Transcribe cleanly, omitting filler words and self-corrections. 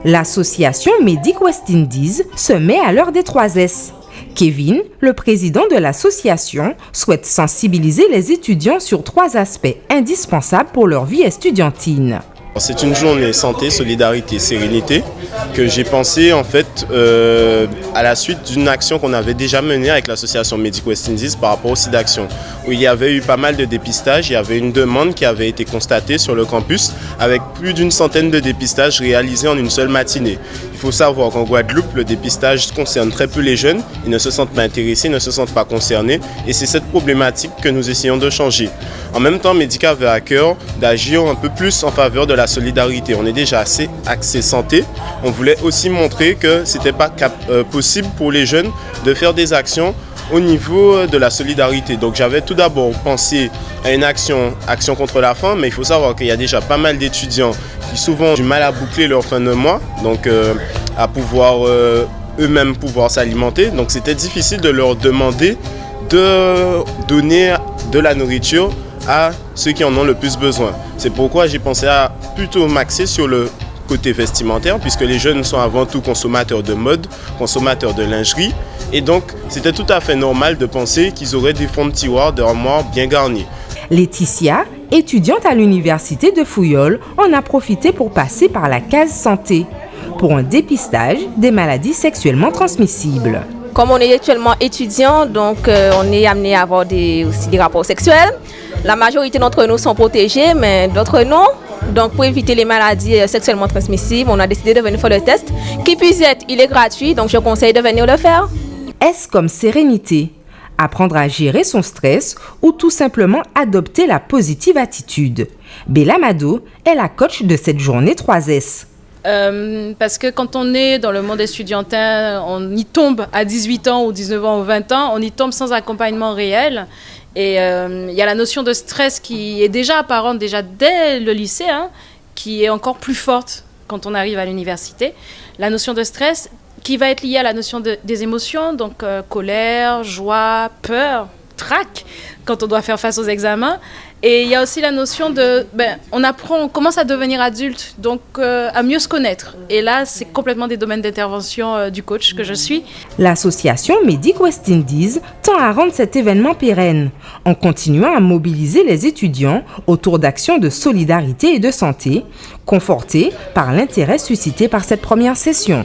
L'association Medic West Indies se met à l'heure des 3S. Kevin, le président de l'association, souhaite sensibiliser les étudiants sur 3 aspects indispensables pour leur vie estudiantine. C'est une journée santé, solidarité, sérénité que j'ai pensé en fait à la suite d'une action qu'on avait déjà menée avec l'association Medic West Indies par rapport au SIDAction, où il y avait eu pas mal de dépistages. Il y avait une demande qui avait été constatée sur le campus avec plus d'une centaine de dépistages réalisés en une seule matinée. Il faut savoir qu'en Guadeloupe, le dépistage concerne très peu les jeunes. Ils ne se sentent pas intéressés, ne se sentent pas concernés, et c'est cette problématique que nous essayons de changer. En même temps, Medic avait à cœur d'agir un peu plus en faveur de la solidarité. On est déjà assez axé santé. On voulait aussi montrer que ce n'était pas possible pour les jeunes de faire des actions au niveau de la solidarité. Donc j'avais tout d'abord pensé à une action contre la faim, mais il faut savoir qu'il y a déjà pas mal d'étudiants qui souvent ont du mal à boucler leur fin de mois, donc à pouvoir eux-mêmes pouvoir s'alimenter. Donc c'était difficile de leur demander de donner de la nourriture à ceux qui en ont le plus besoin. C'est pourquoi j'ai pensé à plutôt m'axer sur le côté vestimentaire, puisque les jeunes sont avant tout consommateurs de mode, consommateurs de lingerie, et donc c'était tout à fait normal de penser qu'ils auraient des fonds de tiroir, d'armoires bien garnis. Laetitia, étudiante à l'université de Fouillol, en a profité pour passer par la case santé pour un dépistage des maladies sexuellement transmissibles. Comme on est actuellement étudiant, donc on est amené à avoir aussi des rapports sexuels. La majorité d'entre nous sont protégés, mais d'autres non. Donc pour éviter les maladies sexuellement transmissibles, on a décidé de venir faire le test. Qui puisse être, il est gratuit, donc je conseille de venir le faire. Est-ce comme sérénité, apprendre à gérer son stress ou tout simplement adopter la positive attitude? Bella Mado est la coach de cette journée 3S. Parce que quand on est dans le monde estudiantin, on y tombe à 18 ans ou 19 ans ou 20 ans, on y tombe sans accompagnement réel. Et il y a la notion de stress qui est déjà apparente déjà dès le lycée, qui est encore plus forte quand on arrive à l'université. La notion de stress qui va être liée à la notion des émotions, donc colère, joie, peur, trac, quand on doit faire face aux examens. Et il y a aussi la notion de, on commence à devenir adulte, donc à mieux se connaître. Et là, c'est complètement des domaines d'intervention du coach que je suis. L'association Medic West Indies tend à rendre cet événement pérenne, en continuant à mobiliser les étudiants autour d'actions de solidarité et de santé, confortées par l'intérêt suscité par cette première session.